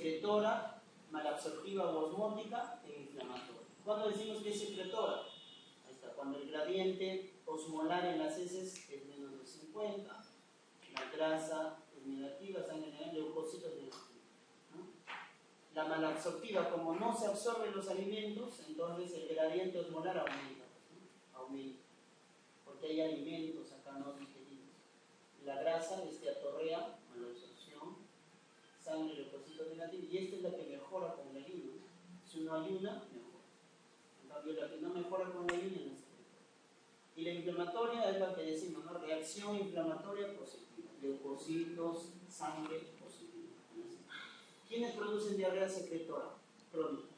secretora, malabsortiva o osmótica e inflamatoria. ¿Cuándo decimos que es secretora? Ahí está, cuando el gradiente osmolar en las heces es menos de 50, la grasa es negativa, sangre negativa, leucocitos negativos, ¿no? La malabsortiva, como no se absorben los alimentos, entonces el gradiente osmolar aumenta, ¿no? Aumenta, porque hay alimentos acá no digeridos. La grasa atorrea, malabsorción, sangre, leucocitos negativos, y esta es la que mejora con el ayuno. Si uno ayuna, mejora. En cambio, la que no mejora con el ayuno no es secretora. Y la inflamatoria es la que decimos, ¿no? Reacción inflamatoria positiva, leucocitos, sangre positiva. ¿Quiénes producen diarrea secretora crónica?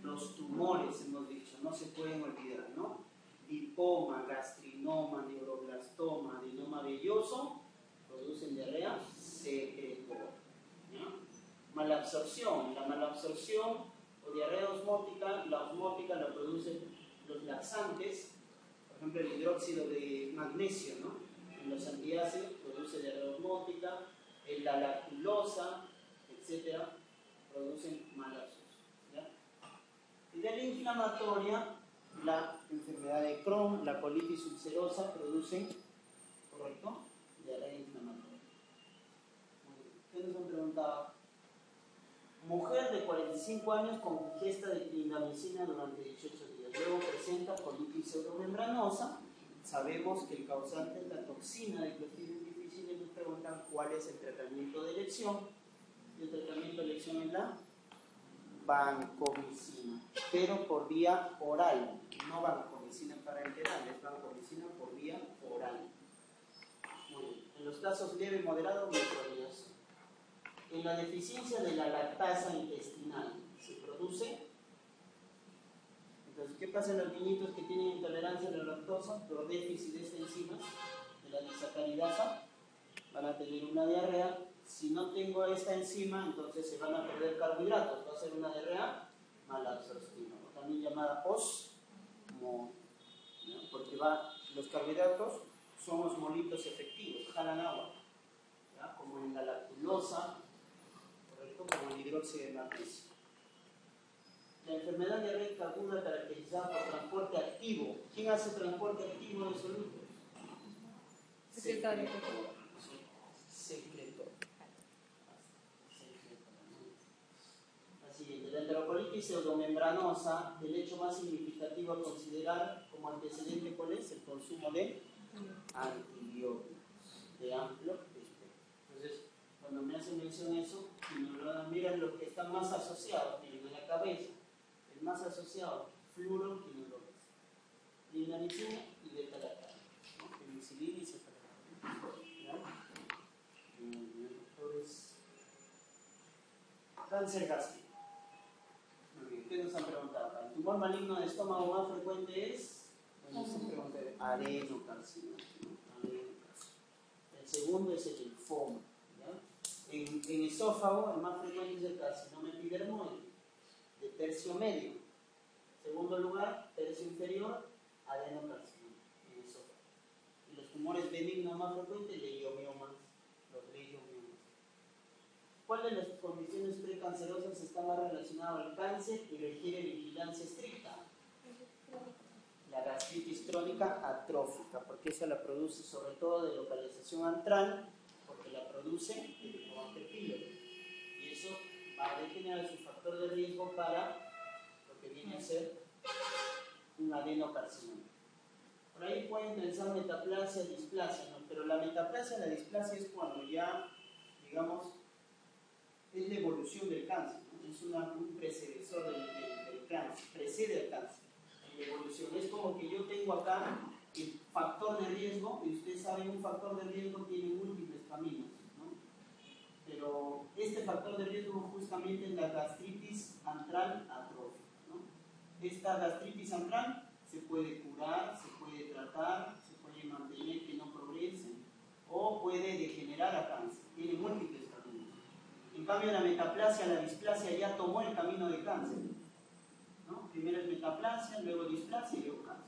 Los tumores, hemos dicho, no se pueden olvidar, ¿no? Lipoma, gastrinoma, neuroblastoma, adenoma velloso, producen diarrea secretora, ¿no? Malabsorción, la malabsorción o diarrea osmótica, la osmótica la producen los laxantes, por ejemplo el hidróxido de magnesio, ¿no? En los antiácidos produce diarrea osmótica, la lactulosa, etcétera, producen malabsorción, ¿ya? Y de la inflamatoria, la enfermedad de Crohn, la colitis ulcerosa producen, ¿correcto?, diarrea inflamatoria. ¿Qué nos han preguntado? Mujer de 45 años con ingesta de clindamicina durante 18 días. Luego presenta colitis pseudomembranosa. Sabemos que el causante es la toxina de Clostridium difficile. Nos preguntan cuál es el tratamiento de elección. El tratamiento de elección es la vancomicina, pero por vía oral, no vancomicina parenteral, es vancomicina por vía oral. Muy bien. En los casos leve, moderado, microdiazo. En la deficiencia de la lactasa intestinal se produce. Entonces, ¿qué pasa en los niñitos que tienen intolerancia a la lactosa por déficit de esta enzima, de la disacaridasa? Van a tener una diarrea. Si no tengo esta enzima, entonces se van a perder carbohidratos, va a ser una diarrea malabsortiva, o también llamada osmo, ¿no? Porque los carbohidratos son osmolitos efectivos, jalan agua, ¿ya? Como en la lactulosa, ¿correcto? Como el hidróxido de magnesio. La enfermedad diarreica aguda caracterizada por transporte activo. ¿Quién hace transporte activo de solutos? Secretario. Secretor. La siguiente, la enterocolitis pseudomembranosa, el hecho más significativo a considerar como antecedente, ¿cuál es? El consumo de antibióticos de amplio espectro. Entonces, cuando me hacen mención eso, miren los que están más asociados, miren en la cabeza, el más asociado, fluoroquinolones, clindamicina y beta-lactano, ¿no? Penicilina y cefalexina. Doctores, cáncer gástrico. Muy bien, ¿qué nos han preguntado? El tumor maligno de estómago más frecuente es, bueno, se pregunta, adenocarcinoma, ¿no? El segundo es el linfoma, ¿ya? En esófago, el más frecuente es el carcinoma epidermoide, de tercio medio. Segundo lugar, tercio inferior, adenocarcinoma, en esófago. Y los tumores benignos más frecuentes, leiomiomas, los leiomiomas. ¿Cuál de las condiciones precancerosas está más relacionada al cáncer y requiere vigilancia estricta? La gastritis crónica atrófica, porque esa la produce sobre todo de localización antral, porque la produce el Helicobacter pylori. Y eso va a degenerar su factor de riesgo para lo que viene a ser un adenocarcinoma. Por ahí pueden pensar metaplasia, displasia, ¿no? Pero la metaplasia, la displasia es cuando ya, digamos, es la evolución del cáncer, ¿no? Es un precedesor del cáncer, precede al cáncer, la evolución. Es como que yo tengo acá el factor de riesgo, y ustedes saben, un factor de riesgo tiene múltiples caminos, ¿no? Pero este factor de riesgo justamente es la gastritis antral atrófica, ¿no? Esta gastritis antral se puede curar, se puede tratar, se puede mantener que no progrese, o puede degenerar a cáncer, tiene múltiples caminos. En cambio, la metaplasia, la displasia ya tomó el camino de cáncer, ¿no? Primero es metaplasia, luego displasia y luego cáncer.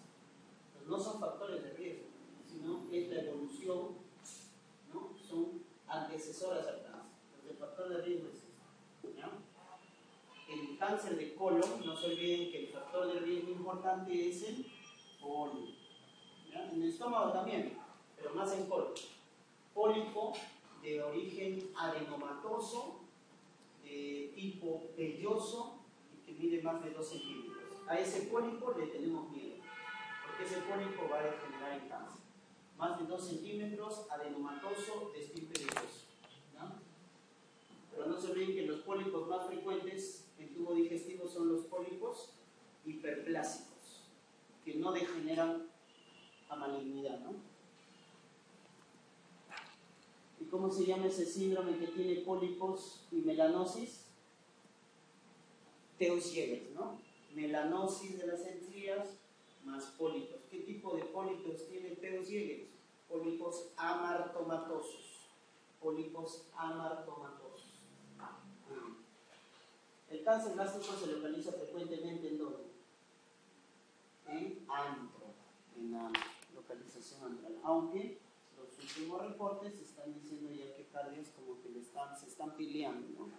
Entonces, no son factores de riesgo, sino es la evolución, ¿no? Son antecesoras al cáncer. Entonces, el factor de riesgo es este. cáncer de colon, no se olviden que el factor de riesgo importante es el pólipo. ¿Ya? En el estómago también, pero más en colon. Pólipo de origen adenomatoso, de tipo velloso y que mide más de 2 centímetros. A ese pólipo le tenemos miedo, porque ese pólipo va a degenerar en cáncer. Más de 2 centímetros, adenomatoso, de estirpe velloso. ¿Ya? Pero no se olviden que los pólipos más frecuentes en tubo digestivo son los pólipos hiperplásicos, que no degeneran a malignidad, ¿no? ¿Y cómo se llama ese síndrome que tiene pólipos y melanosis? Theuss-Jeghers, ¿no? Melanosis de las encías más pólipos. ¿Qué tipo de pólipos tiene Theuss-Jeghers? Pólipos amartomatosos. Pólipos amartomatosos. El cáncer gástrico se localiza frecuentemente en ¿dónde? En antro, en la localización antral. Aunque los últimos reportes están diciendo ya que cardios como que se están peleando, ¿no?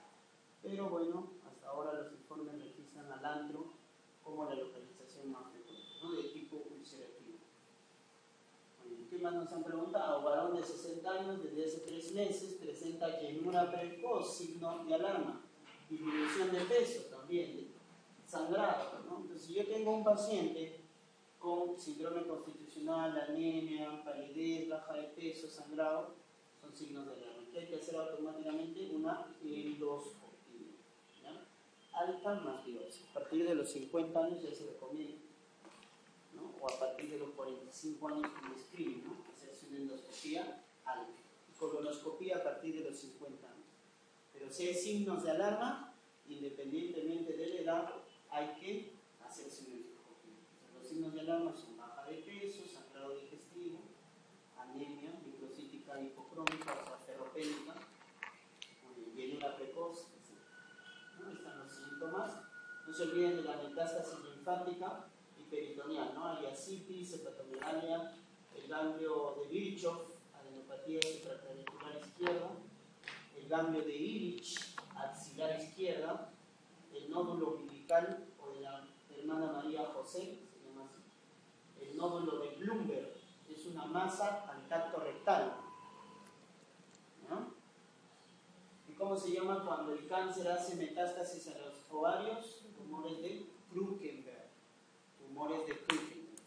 Pero bueno, hasta ahora los informes registran al antro como la localización más frecuente, ¿no? De tipo ulcerativo. ¿Qué más nos han preguntado? Varón de 60 años desde hace 3 meses presenta llenura precoz, signo de alarma, disminución de peso también, sangrado, ¿no? Entonces, si yo tengo un paciente con síndrome constitucional, anemia, palidez, baja de peso, sangrado, son signos de alarma. ¿Qué hay que hacer automáticamente? Una endoscopia, ¿ya? Alta más biopsia. A partir de los 50 años ya se recomienda, ¿no? O a partir de los 45 años como screening, ¿no? Hacerse una endoscopia alta. Colonoscopia a partir de los 50 años. Pero si hay signos de alarma, independientemente de la edad, hay que hacerse una endoscopia. Los signos de alarma son baja de peso, sangrado digestivo, anemia, microcítica hipocrómica, o sea, ferropénica, llenura precoz, etc. ¿No? Están los síntomas. No se olviden de la metástasis linfática y peritoneal, ¿no? Hay ascitis, hepatomegalia, el ganglio de Virchow, adenopatía supraclavicular izquierda, el ganglio de Illich, axilar izquierda, el nódulo umbilical o de la hermana María José, se llama así, el nódulo de Bloomberg, es una masa al tacto rectal, ¿no? ¿Y cómo se llama cuando el cáncer hace metástasis a los ovarios? Tumores de Krukenberg. Tumores de Krukenberg.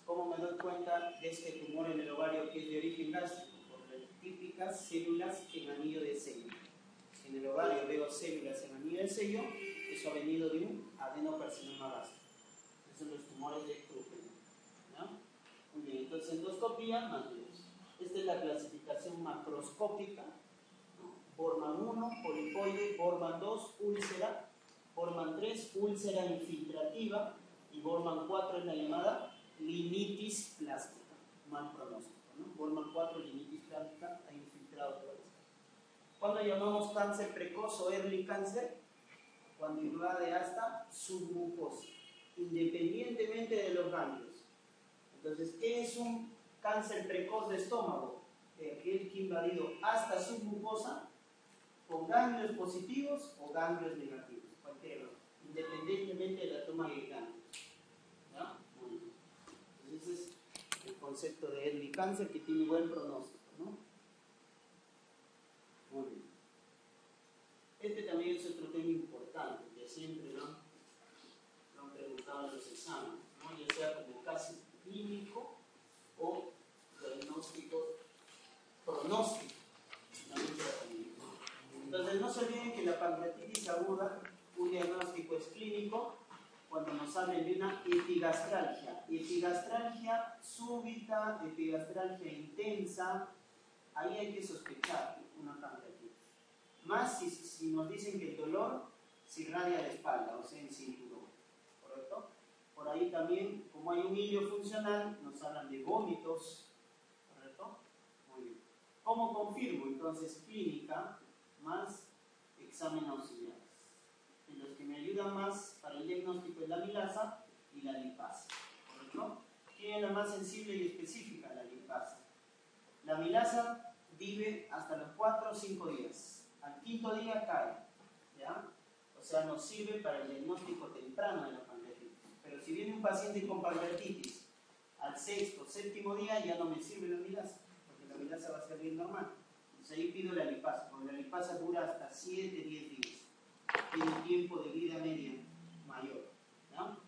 ¿Cómo me doy cuenta de este tumor en el ovario que es de origen gástrico? Por las típicas células en anillo de sello. Si en el ovario veo células en anillo de sello, eso ha venido de un adenocarcinoma gástrico. Esos son los tumores de Krukenberg, ¿no? Muy bien, entonces endoscopía más biopsia. Esta es la clasificación macroscópica, ¿no? Borman 1, polipoide, Borman 2, úlcera, Borman 3, úlcera infiltrativa, y Borman 4 es la llamada linitis plástica, mal pronóstico, ¿no? Borman 4, linitis plástica, ha infiltrado todo esto. ¿Cuándo llamamos cáncer precoz o early cancer? Cuando invade hasta submucosa, independientemente de los ganglios. Entonces, ¿qué es un cáncer precoz de estómago? Aquel que ha invadido hasta submucosa con ganglios positivos o ganglios negativos, cualquiera, independientemente de la toma de ganglios. ¿Ya? Bueno, entonces ese es el concepto de early cancer que tiene buen pronóstico, ¿no? Muy bien. Este también es otro tema importante que siempre lo han preguntado en los exámenes, ¿no? Ya sea como caso clínico o diagnóstico, pronóstico. Entonces no se olviden que la pancreatitis aguda, un diagnóstico es clínico cuando nos hablen de una epigastralgia. Epigastralgia súbita, epigastralgia intensa, ahí hay que sospechar una pancreatitis. Más si nos dicen que el dolor se irradia a la espalda, o sea, en cinturón, ¿correcto? Por ahí también, como hay un hilio funcional, nos hablan de vómitos, ¿correcto? Muy bien. ¿Cómo confirmo? Entonces, clínica más examen auxiliares. En los que me ayudan más para el diagnóstico es la amilasa y la lipasa, ¿correcto? ¿Quién es la más sensible y específica? La lipasa. La amilasa vive hasta los 4 o 5 días. Al 5.º día cae, ¿ya? O sea, nos sirve para el diagnóstico temprano de la pancreatitis. Pero si viene un paciente con pancreatitis al sexto o séptimo día, ya no me sirve la amilasa, porque la amilasa va a ser bien normal. Entonces ahí pido la lipasa, porque la lipasa dura hasta 7-10 días. Tiene un tiempo de vida media mayor. ¿No?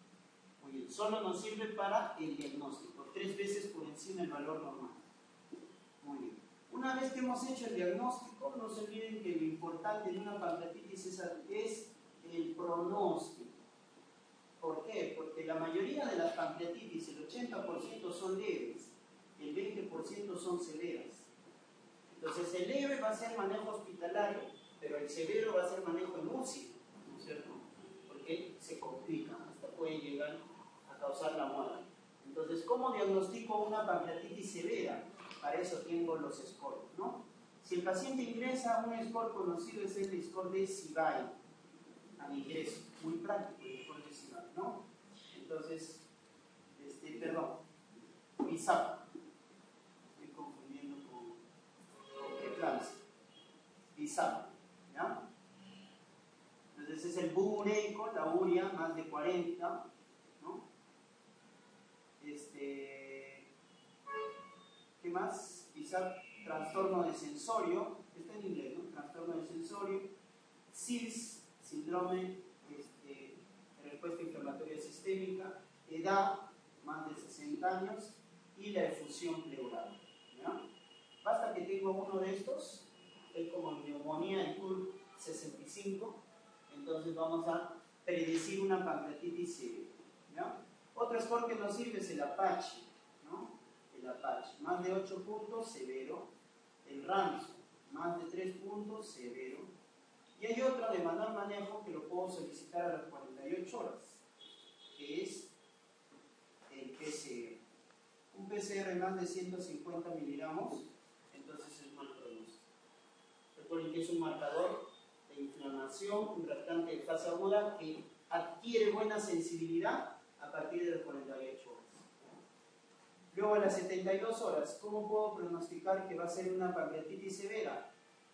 Muy bien, solo nos sirve para el diagnóstico, 3 veces por encima del valor normal. Muy bien. Una vez que hemos hecho el diagnóstico, no se olviden que lo importante de una pancreatitis es el pronóstico. ¿Por qué? Porque la mayoría de las pancreatitis, el 80% son leves, el 20% son severas. Entonces el leve va a ser manejo hospitalario, pero el severo va a ser manejo en UCI, ¿no es cierto? Porque se complica, hasta puede llegar a causar la muerte. Entonces, ¿cómo diagnostico una pancreatitis severa? Para eso tengo los scores, ¿no? Si el paciente ingresa, un score conocido es el score de CIVAI al ingreso, muy práctico el score de CIVAI, ¿no? Entonces, PISAP, estoy confundiendo con preeclampsia, PISAP, ¿ya? Entonces ese es el boom ureico, la urea más de 40, ¿no? ¿Qué más? Quizá trastorno de sensorio, está en inglés, ¿no? Trastorno de sensorio, SIDS, síndrome de respuesta inflamatoria sistémica, edad, más de 60 años, y la efusión pleural, ¿ya? Basta que tenga uno de estos, es como neumonía en CUR 65, entonces vamos a predecir una pancreatitis severa, ¿ya? Otro score que nos sirve es el Apache, ¿no? El Apache, más de 8 puntos, severo. El Ramsay, más de 3 puntos, severo. Y hay otro de manual manejo que lo puedo solicitar a las 48 horas, que es el PCR. Un PCR más de 150 miligramos, entonces es mal pronóstico. Recuerden que es un marcador de inflamación, un reactante de fase aguda que adquiere buena sensibilidad a partir de las 48 horas. Luego a las 72 horas, ¿cómo puedo pronosticar que va a ser una pancreatitis severa?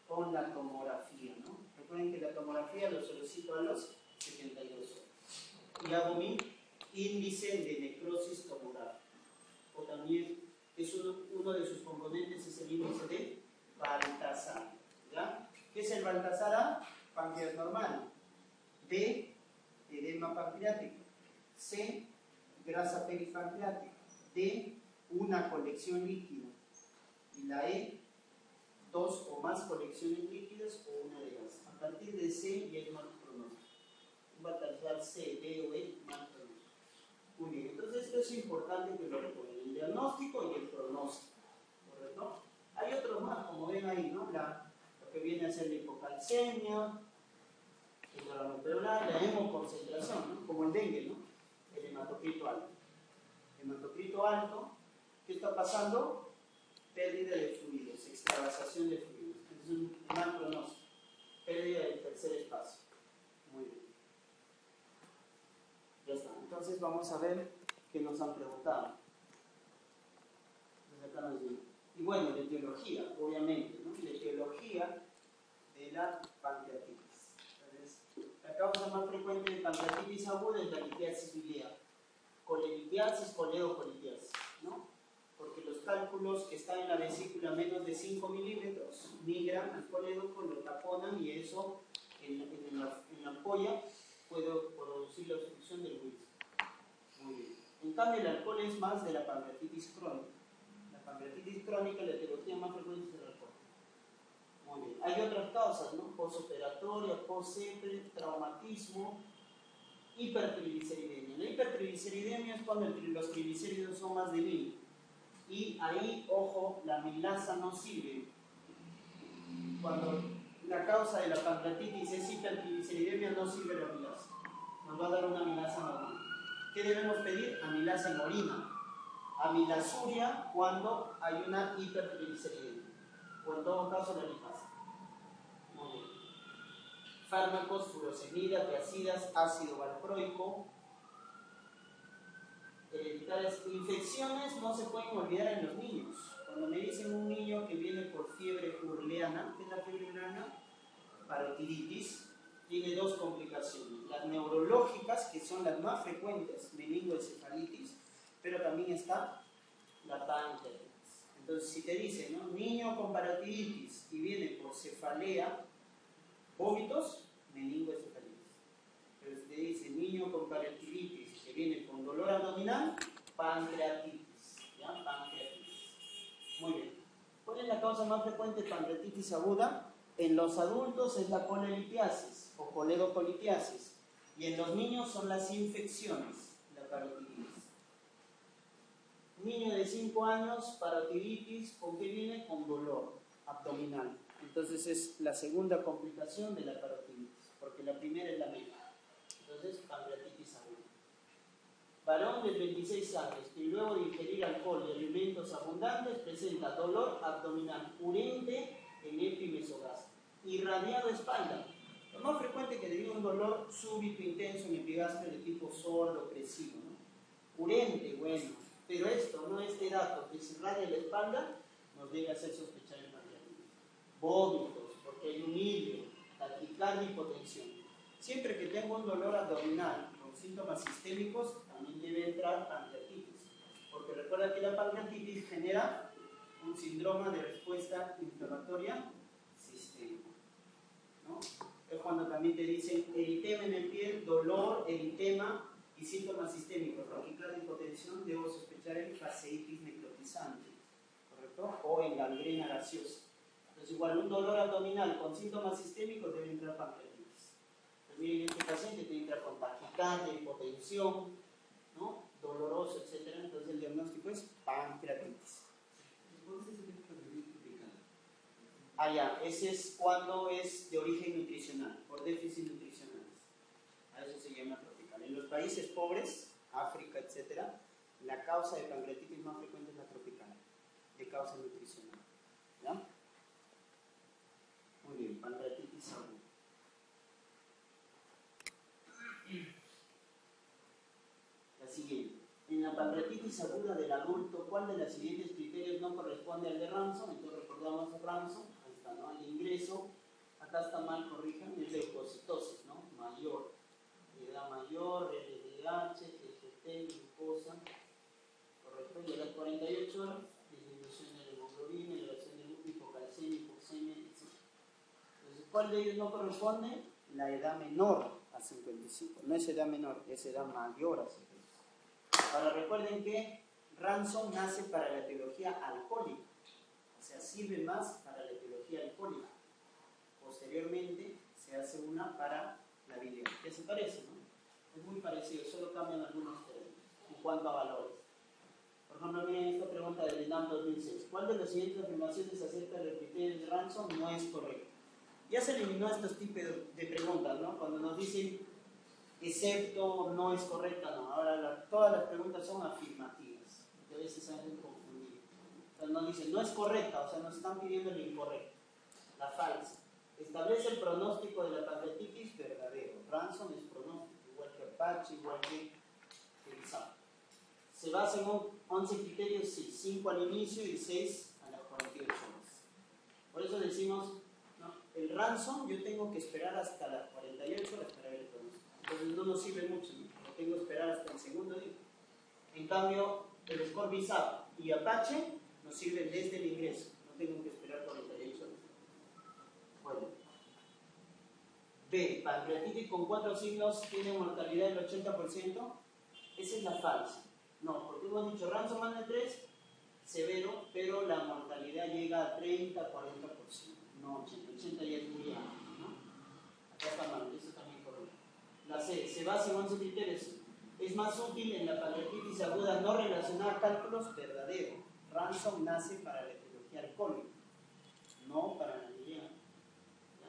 Con la tomografía, ¿no? Recuerden que la tomografía lo solicito a los 72 horas. Y hago mi índice de necrosis tomográfica. O también, es uno de sus componentes es el índice de Baltasar, ¿ya? ¿Qué es el Baltasar A? Páncreas normal. B, edema pancreático. C, grasa peripancreática. D, una colección líquida. Y la E, 2 o más colecciones líquidas o una de gas. A partir de C ya es mal pronóstico. Un Baltasar C, D o E, mal pronóstico. Muy bien, entonces esto es importante que lo recuerden, el diagnóstico y el pronóstico, ¿correcto? Hay otros más, como ven ahí, ¿no? Lo que viene a ser la hipocalcemia, el derrame pleural, la hemoconcentración, ¿no? Como el dengue, ¿no? El hematocrito alto. Hematocrito alto, ¿qué está pasando? Pérdida de fluidos, extravasación de fluidos. Entonces es un mal pronóstico, pérdida del tercer espacio. Muy bien. Ya está. Entonces vamos a ver qué nos han preguntado. Entonces acá nos dice. Y bueno, la etiología, obviamente, ¿no? La etiología de la pancreatitis. Entonces, la causa más frecuente de pancreatitis aguda es la litiasis biliar. Colelitiasis, coleocolitiasis, ¿no? Porque los cálculos que están en la vesícula menos de 5 milímetros migran al colédoco, lo taponan y eso en la ampolla puede producir la obstrucción del hueso. Muy bien. En cambio, el alcohol es más de la pancreatitis crónica. La pancreatitis crónica, la etiología más frecuente es el alcohol. Muy bien. Hay otras causas, ¿no? Postoperatoria, post-sepre, traumatismo, hipertrigliceridemia. La hipertrigliceridemia es cuando los triglicéridos son más de 1000. Y ahí, ojo, la amilasa no sirve. Cuando la causa de la pancreatitis es hipertrigliceridemia, no sirve la amilasa. Nos va a dar una amilasa normal. ¿Qué debemos pedir? Amilasa en orina. Amilasuria cuando hay una hipertrigliceridemia. O en todo caso la lipasa. Muy bien. Fármacos, furosemida, tiazidas, ácido valproico. Hereditarias. Infecciones no se pueden olvidar en los niños. Cuando me dicen un niño que viene por fiebre urleana, ¿qué es la fiebre urleana? Parotiditis, tiene dos complicaciones. Las neurológicas, que son las más frecuentes, meningoencefalitis, pero también está la pancreatitis. Entonces, si te dice, ¿no?, niño con parotiditis y viene por cefalea, vómitos, meningoencefalitis. Pero si te dice niño con parotiditis que viene con dolor abdominal, pancreatitis. ¿Ya? Pancreatitis. Muy bien. ¿Cuál es la causa más frecuente de pancreatitis aguda? En los adultos es la colelitiasis o coledocolitiasis. Y en los niños son las infecciones, la parotiditis. Niño de 5 años, parotiditis, ¿con qué viene? Con dolor abdominal. Entonces es la segunda complicación de la parotiditis, porque la primera es la menos. Entonces, pancreatitis aguda. Varón de 26 años que luego de ingerir alcohol y alimentos abundantes presenta dolor abdominal urente en epimesogástrico, irradiado espalda. Lo más frecuente que diga un dolor súbito, intenso en epigastrio de tipo sordo, opresivo, ¿no? Urente, bueno, pero esto, no este dato, que se irradia la espalda, nos llega a hacer sospechar el pancreatitis. Vómitos, porque hay un hilio, taquicardia y hipotensión. Siempre que tengo un dolor abdominal con síntomas sistémicos, también debe entrar pancreatitis. Porque recuerda que la pancreatitis genera un síndrome de respuesta inflamatoria sistémica, ¿no? Es cuando también te dicen eritema en el piel, dolor, eritema y síntomas sistémicos, taquicardia y hipotensión, debo sospechar en fasciitis necrotizante, ¿correcto? O en gangrena gaseosa. Entonces, igual, un dolor abdominal con síntomas sistémicos debe entrar pancreatitis. Pues miren, este paciente tiene que entrar con taquicardia, hipotensión, ¿no?, doloroso, etc. Entonces, el diagnóstico es pancreatitis. Ah, ya, ese es cuando es de origen nutricional, por déficit nutricional. A eso se llama tropical. En los países pobres, África, etc., la causa de pancreatitis más frecuente es la tropical, de causa nutricional. ¿Ya? Muy bien, pancreatitis aguda. La siguiente. En la pancreatitis aguda del adulto, ¿cuál de los siguientes criterios no corresponde al de Ramsson? Entonces recordamos a Ramsson, ahí está, ¿no? El ingreso, acá está mal, corrijan, es leucocitosis, ¿no? Mayor, edad mayor, LDH, TGT, glucosa, correcto, y a las 48 horas, disminución de la hemoglobina, elevación de hipocalcemia, hipoxemia, etc. Entonces, ¿cuál de ellos no corresponde? La edad menor a 55, no es edad menor, es edad mayor a 55. Ahora recuerden que Ramsson nace para la etiología alcohólica, o sea, sirve más para la etiología alcohólica. Posteriormente se hace una para la biliar, que se parece, ¿no? Es muy parecido, solo cambian algunos términos en cuanto a valores. Por ejemplo, miren esta pregunta del INAM 2006. ¿Cuál de las siguientes afirmaciones acerca de los criterios de Ramsson no es correcto? Ya se eliminó estos tipos de preguntas, ¿no? Cuando nos dicen excepto, no es correcta, no. Ahora todas las preguntas son afirmativas, que a veces se hacen confundir. O sea, nos dicen no es correcta, o sea, nos están pidiendo el incorrecto, la falsa. Establece el pronóstico de la pancreatitis verdadero. Ramsson es pronóstico, igual que Apache, igual que Elizabeth. ¿Se basa en 11 criterios? Sí, 5 al inicio y 6 a las 48 horas. Por eso decimos, ¿no?, el Ramsson yo tengo que esperar hasta las 48 horas para ver el pronóstico. Entonces no nos sirve mucho, ¿no? Lo tengo que esperar hasta el segundo día. En cambio, el score BISAP y Apache nos sirven desde el ingreso. No tengo que esperar 48 horas. Bueno. B. Pancreatitis con 4 signos tiene mortalidad del 80%. Esa es la falsa. No, porque hemos dicho Ramsson más de 3, severo, pero la mortalidad llega a 30-40%. No 80 ya es muy alto, ¿no? Acá está mal, eso también correcto. La C. Se basa en 11 criterios. Es más útil en la pancreatitis aguda no relacionada a cálculos verdadero. Ramsson nace para la etiología alcohólica, no para la biliar.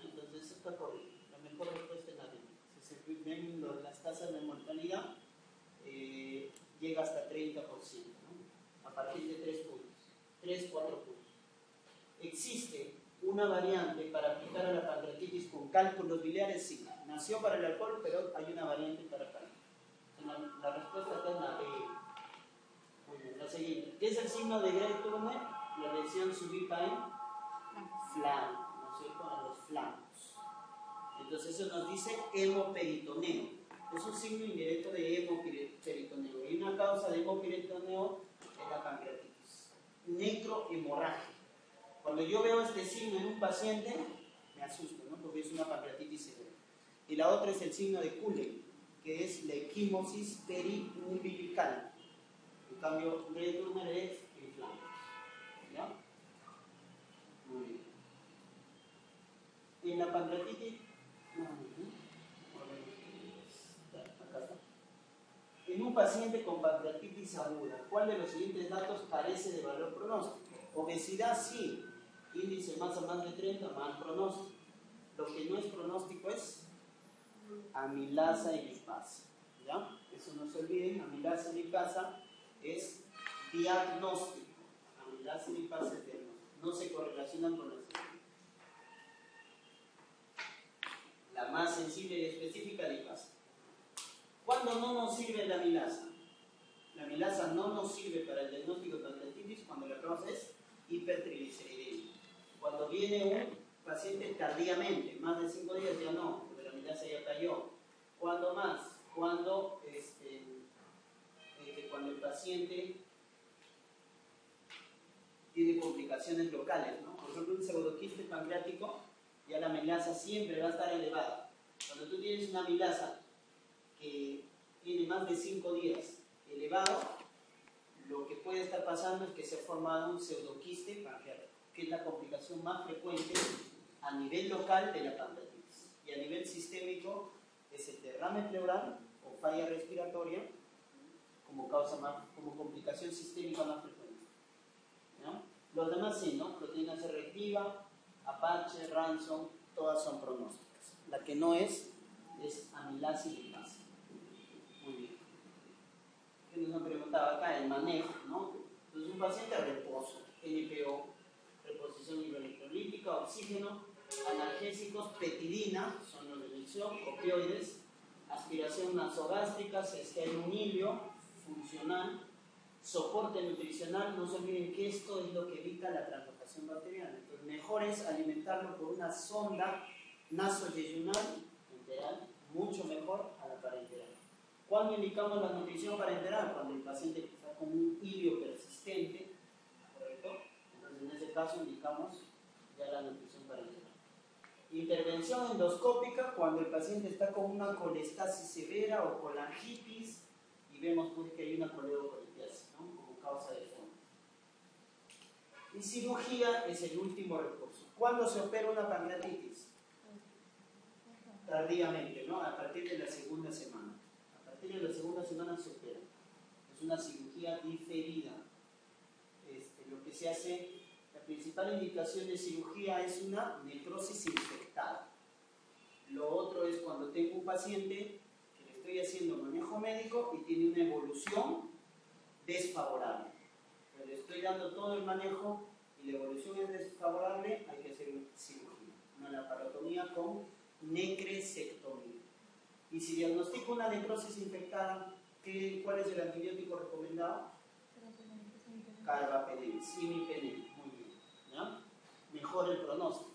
Entonces está correcto. La mejor respuesta es la D. Si se ven las tasas de mortalidad, llega hasta 30%, ¿no? A partir de 3 puntos, 3-4 puntos. Existe una variante para aplicar a la pancreatitis con cálculos biliares, sí. Nació para el alcohol, pero hay una variante para cálculos. La respuesta está en la B. Muy bien, la siguiente. ¿Qué es el signo de Grey-Turner? La lesión súbita en flanco, ¿no es cierto? En los flancos. Entonces eso nos dice hemoperitoneo. Es un signo indirecto de hemoperitoneo. Y una causa de hemoperitoneo es la pancreatitis. Necrohemorragia. Cuando yo veo este signo en un paciente, me asusto, ¿no? Porque es una pancreatitis severa. Y la otra es el signo de Cullen, que es la equimosis periumbilical. En cambio, Redrumer es inflamado. ¿Ya? Muy bien. Y en la pancreatitis, acá está. En un paciente con pancreatitis aguda, ¿cuál de los siguientes datos carece de valor pronóstico? Obesidad, sí. Índice de masa más de 30, mal pronóstico. Lo que no es pronóstico es amilasa y lipasa. ¿Ya? Eso no se olviden, amilasa y lipasa es diagnóstico. Amilasa y lipasa es diagnóstico. No se correlacionan con la salud. La más sensible y específica, lipasa. ¿Cuándo no nos sirve la amilasa? La amilasa no nos sirve para el diagnóstico de pancreatitis cuando la causa es hipertrigliceridemia. Cuando viene un paciente tardíamente, más de 5 días ya no, porque la amilasa ya cayó. ¿Cuándo más? Cuando el paciente tiene complicaciones locales, ¿no? Por ejemplo, un pseudoquiste pancreático, ya la amilasa siempre va a estar elevada. Cuando tú tienes una amilasa que tiene más de 5 días elevado, lo que puede estar pasando es que se ha formado un pseudoquiste pancreático, que es la complicación más frecuente a nivel local de la pancreatitis. Y a nivel sistémico es el derrame pleural o falla respiratoria como complicación sistémica más frecuente. ¿No? Los demás sí, ¿no? Proteína C reactiva, Apache, Ransom, todas son pronósticas. La que no es amilasa y lipasa. Muy bien. ¿Qué nos han preguntado acá? El manejo, ¿no? Entonces un paciente reposo, NPO, reposición hidroelectrolítica, oxígeno, analgésicos, petidina, son los de elección, opioides, aspiración nasogástrica, se está en un hilio funcional, soporte nutricional. No se olviden que esto es lo que evita la translocación bacteriana. Entonces mejor es alimentarlo por una sonda nasoyeyunal enteral, mucho mejor a la parenteral. ¿Cuándo indicamos la nutrición parenteral? Cuando el paciente está con un hilio persistente, ¿correcto? Entonces en ese caso indicamos ya la nutrición parenteral. Intervención endoscópica cuando el paciente está con una colestasis severa o colangitis y vemos pues que hay una coledocolitiasis, ¿no? Como causa de fondo. Y cirugía es el último recurso. ¿Cuándo se opera una pancreatitis? Tardíamente, ¿no? A partir de la segunda semana. A partir de la segunda semana se opera. Es una cirugía diferida. Lo que se hace, la principal indicación de cirugía es una necrosis infectada. Lo otro es cuando tengo un paciente que le estoy haciendo manejo médico y tiene una evolución desfavorable. Pero le estoy dando todo el manejo y la evolución es desfavorable, hay que hacer cirugía. Una laparotomía con necresectomía. Y si diagnostico una necrosis infectada, ¿cuál es el antibiótico recomendado? Carbapenem, simipenem. Muy bien. ¿Ya? Mejora el pronóstico.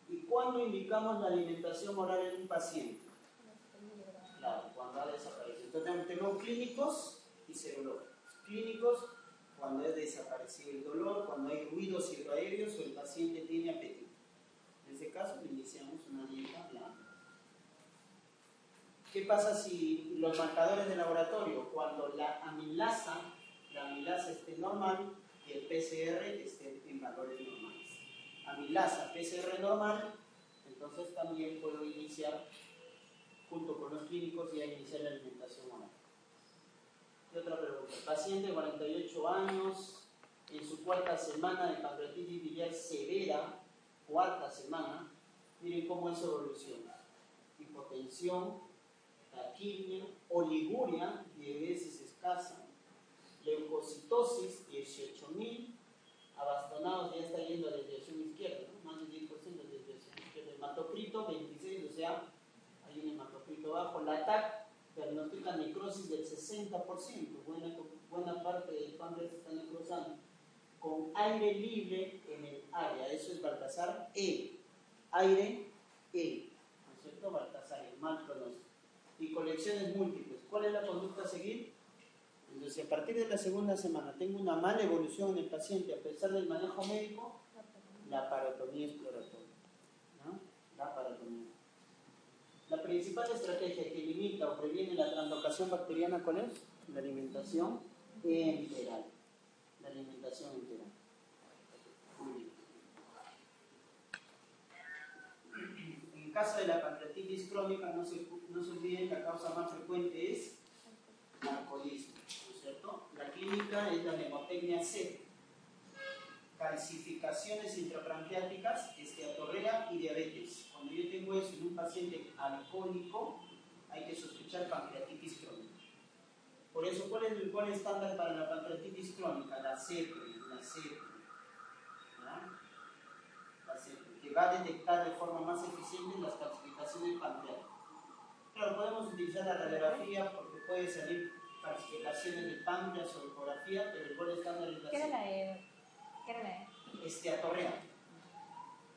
¿Y cuándo indicamos la alimentación oral en un paciente? Claro, cuando ha desaparecido. Entonces tenemos clínicos y serológicos. Clínicos, cuando es desaparecido el dolor, cuando hay ruidos hidroaéreos o el paciente tiene apetito. En ese caso, iniciamos una dieta blanda. ¿Qué pasa si los marcadores de laboratorio? Cuando la amilasa esté normal y el PCR esté en valores normales. Amilasa, PCR normal, entonces también puedo iniciar, junto con los clínicos, y iniciar la alimentación oral. ¿Qué otra pregunta? Paciente de 48 años, en su cuarta semana de pancreatitis biliar severa, cuarta semana, miren cómo es su evolución. Hipotensión, taquimia, oliguria, 10 veces escasa, leucocitosis, 18.000, abastonados, ya está yendo a la desviación izquierda, ¿no? Más del 10% de desviación izquierda. Hematocrito, 26, o sea, hay un hematocrito bajo. La TAC diagnostica necrosis del 60%, buena parte del páncreas está necrosando, con aire libre en el área. Eso es Baltasar E. Aire y colecciones múltiples. ¿Cuál es la conducta a seguir? Entonces, a partir de la segunda semana tengo una mala evolución en el paciente a pesar del manejo médico, la parotomía exploratoria. ¿No? La parotomía. La principal estrategia que limita o previene la translocación bacteriana, ¿cuál es? La alimentación enteral. La alimentación enteral. Muy bien. En el caso de la pancreatitis crónica, no se olviden que la causa más frecuente es el alcoholismo, ¿no es cierto? La clínica es la nemotecnia C. Calcificaciones intrapancreáticas, esteatorrea y diabetes. Cuando yo tengo eso en un paciente alcohólico, hay que sospechar pancreatitis crónica. Por eso, ¿cuál es el gol estándar para la pancreatitis crónica? La CEPRE, ¿no? La CEPRE, que va a detectar de forma más eficiente las calcificaciones pancreáticas. Claro, podemos utilizar la radiografía porque puede salir calcificaciones de páncreas o ecografía, pero el gol estándar es la CEPRE. ¿Qué era la E?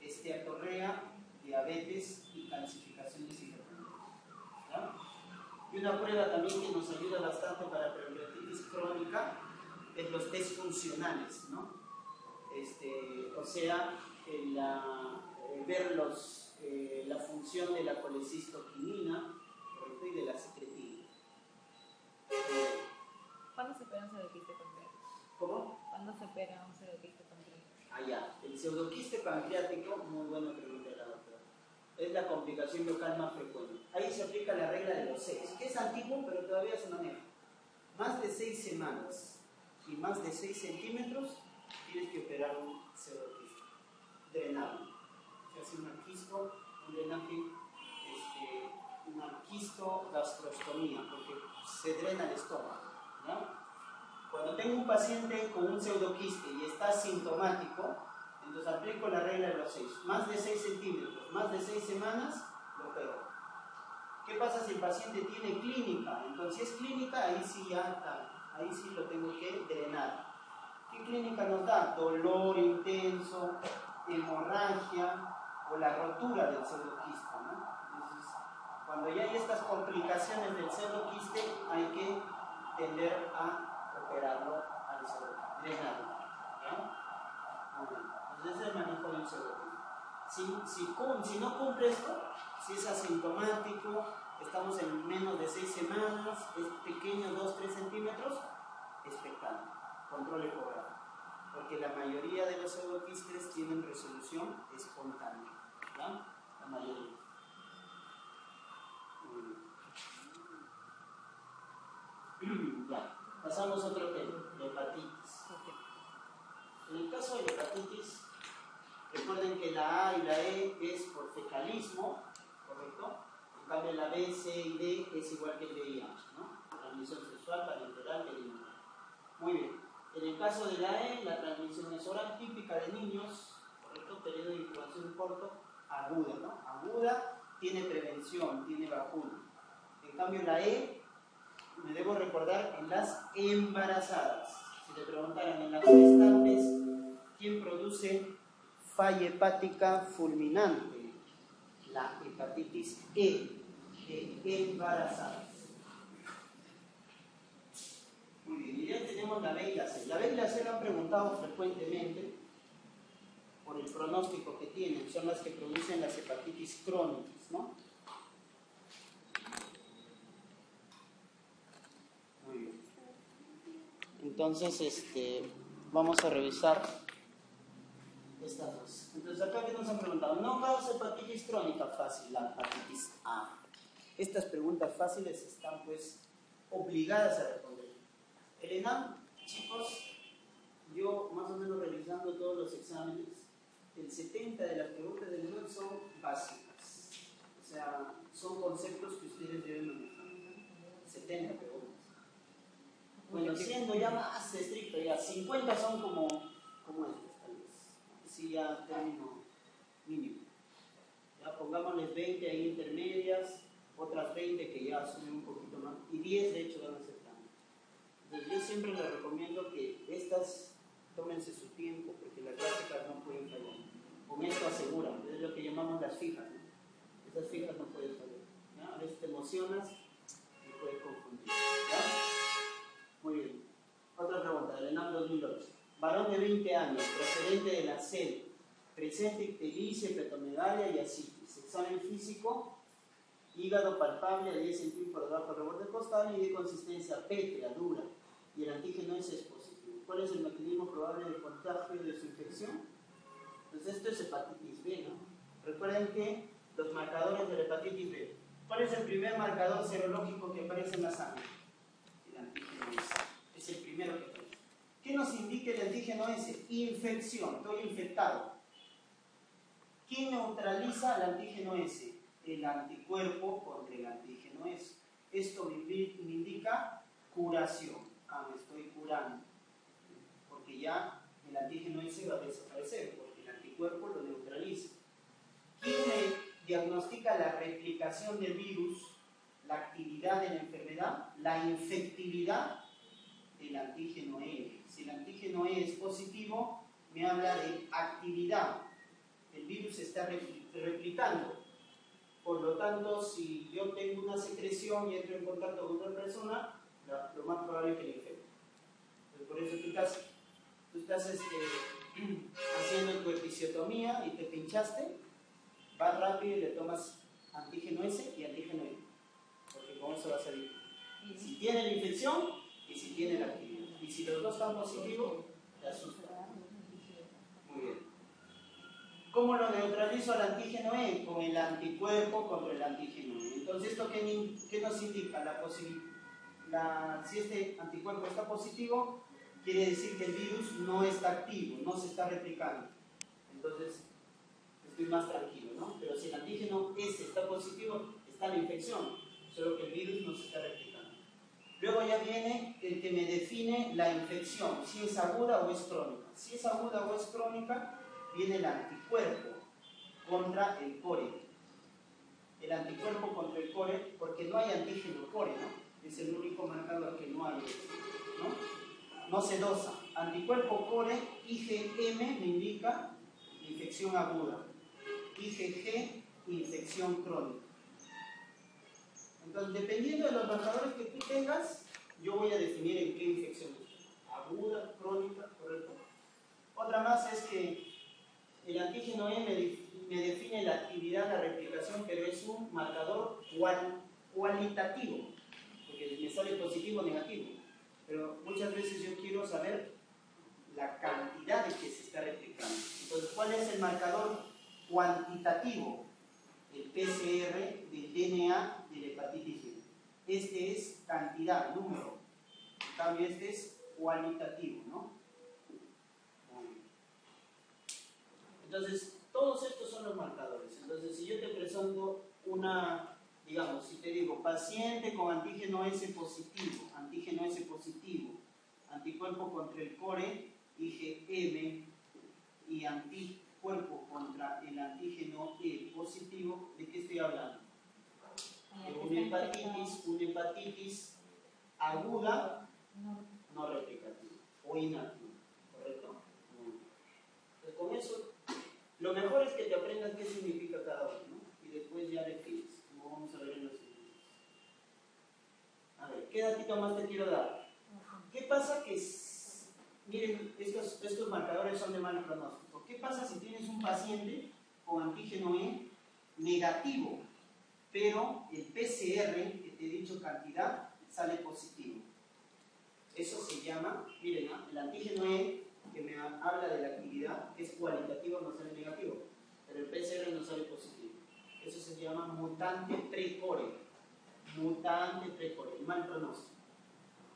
Esteatorrea, diabetes y calcificaciones intrapancreáticas. Y una prueba también que nos ayuda bastante para pancreatitis crónica es los test funcionales, ¿no? O sea, ver la función de la colecistoquinina, ¿correcto? Y de la secretina. ¿Cuándo se opera un pseudoquiste pancreático? ¿Cómo? ¿Cuándo se opera un pseudoquiste pancreático? Ya. El pseudoquiste pancreático, muy buena pregunta la doctora, es la complicación local más frecuente. Ahí se aplica la regla de los 6, que es antiguo, pero todavía se maneja. Más de 6 semanas y más de 6 centímetros, tienes que operar un pseudoquiste. Drenado. Se hace un drenaje, una quistogastrostomía, porque se drena el estómago, ¿no? Cuando tengo un paciente con un pseudoquiste y está sintomático, entonces aplico la regla de los 6. Más de 6 centímetros, más de 6 semanas, lo opero. ¿Qué pasa si el paciente tiene clínica? Entonces, si es clínica, ahí sí lo tengo que drenar. ¿Qué clínica nos da? Dolor intenso, hemorragia o la rotura del pseudoquiste, ¿no? Entonces, cuando ya hay estas complicaciones del pseudoquiste, hay que tender a operarlo al pseudoquiste, drenarlo. Entonces, ese es el manejo del pseudoquiste. Si no cumple esto, si es asintomático, estamos en menos de 6 semanas, es pequeño, 2-3 centímetros, expectante, control ecográfico. Porque la mayoría de los pseudoquistes tienen resolución espontánea. ¿Ya? La mayoría. Ya. Pasamos a otro tema, la hepatitis. En el caso de la hepatitis, recuerden que la A y la E es por fecalismo, ¿correcto? En cambio la B, C y D es igual que el VIH, ¿no? Transmisión sexual, parenteral, perinatal. Muy bien. En el caso de la E, la transmisión es oral, típica de niños, ¿correcto? Periodo de incubación corto, aguda, ¿no? Aguda, tiene prevención, tiene vacuna. En cambio la E, me debo recordar en las embarazadas. Si le preguntaran en las gestantes, ¿quién produce falla hepática fulminante? La hepatitis E, de embarazadas. Muy bien, y ya tenemos la B y la C. La B y la C lo han preguntado frecuentemente por el pronóstico que tienen, son las que producen las hepatitis crónicas, ¿no? Muy bien. Entonces, vamos a revisar estas dos. Entonces, acá que nos han preguntado, ¿no causa hepatitis crónica? Fácil, la hepatitis A. Estas preguntas fáciles están, pues, obligadas a responder. El ENAM, chicos, yo más o menos revisando todos los exámenes, el 70% de las preguntas del ENAM son básicas. O sea, son conceptos que ustedes deben manejar. 70 preguntas. Bueno, siendo ya más estricto, ya 50 son como estas, tal vez. Así ya término mínimo. Ya pongámosles 20 ahí intermedias, otras 20 que ya suben un poquito más, y 10 de hecho van a ser tantos. Entonces yo siempre les recomiendo que estas tómense su tiempo, porque las gráficas no pueden fallar. Con esto aseguran, es lo que llamamos las fijas, ¿no? Esas fijas no pueden fallar. ¿Ya? A veces te emocionas varón de 20 años, procedente de la SED, presente ictericia, hepatomegalia y ascitis. Examen físico, hígado palpable a 10 centímetros por debajo del borde costal y de consistencia pétrea, dura, y el antígeno S es positivo. ¿Cuál es el mecanismo probable de contagio de su infección? Pues esto es hepatitis B, ¿no? Recuerden que los marcadores de la hepatitis B. ¿Cuál es el primer marcador serológico que aparece en la sangre? El antígeno S. Es el primero que aparece. ¿Qué nos indica el antígeno S? Infección. Estoy infectado. ¿Quién neutraliza el antígeno S? El anticuerpo contra el antígeno S. Esto me indica curación. Me estoy curando. Porque ya el antígeno S va a desaparecer, porque el anticuerpo lo neutraliza. ¿Quién me diagnostica la replicación del virus, la actividad de la enfermedad, la infectividad? El antígeno E. Si el antígeno E es positivo, me habla de actividad. El virus se está replicando. Por lo tanto, si yo tengo una secreción y entro en contacto con otra persona, lo más probable es que le infecte. Por eso tú estás haciendo tu episiotomía y te pinchaste, vas rápido y le tomas antígeno S y antígeno E, porque con eso va a salir. Si tiene la infección y si tiene la actividad. Y si los dos están positivos, te asusta. Muy bien. ¿Cómo lo neutralizo al antígeno E? Con el anticuerpo contra el antígeno E. Entonces, ¿esto qué nos indica? Si este anticuerpo está positivo, quiere decir que el virus no está activo, no se está replicando. Entonces, estoy más tranquilo, ¿no? Pero si el antígeno S está positivo, está la infección, solo que el virus no se está replicando. Luego ya viene el que me define la infección, si es aguda o es crónica. Si es aguda o es crónica, viene el anticuerpo contra el core. El anticuerpo contra el core, porque no hay antígeno core, ¿no? Es el único marcador que no hay, ¿no? No se dosa. Anticuerpo core, IgM me indica infección aguda. IgG, infección crónica. Entonces, dependiendo de los marcadores que tú tengas, yo voy a definir en qué infección es. Aguda, crónica, ¿correcto? Otra más es que el antígeno E me define la actividad, la replicación, pero es un marcador cualitativo, porque me sale positivo o negativo. Pero muchas veces yo quiero saber la cantidad de que se está replicando. Entonces, ¿cuál es el marcador cuantitativo? El PCR del DNA de la hepatitis B. Este es cantidad, número. En cambio, este es cualitativo, ¿no? Entonces, todos estos son los marcadores. Entonces, si yo te presento digamos, si te digo, paciente con antígeno S positivo, anticuerpo contra el core, IgM, y anticuerpo contra el antígeno E positivo, ¿de qué estoy hablando? De una hepatitis aguda, no replicativa, o inactiva, ¿correcto? Entonces, con eso, lo mejor es que te aprendas qué significa cada uno, ¿no? Y después ya defines, como vamos a ver en los siguientes. A ver, ¿qué datito más te quiero dar? ¿Qué pasa que, miren, estos marcadores son de mal pronóstico? ¿Qué pasa si tienes un paciente con antígeno E negativo, pero el PCR, que te he dicho cantidad, sale positivo? Eso se llama, miren, el antígeno E, que me habla de la actividad, que es cualitativo, no sale negativo, pero el PCR no sale positivo. Eso se llama mutante precore. Mutante precore, mal pronóstico.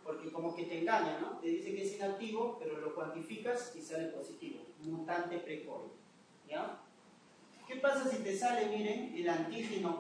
Porque como que te engaña, ¿no? Te dice que es inactivo, pero lo cuantificas y sale positivo. Mutante precore. ¿Ya? ¿Qué pasa si te sale, miren, el antígeno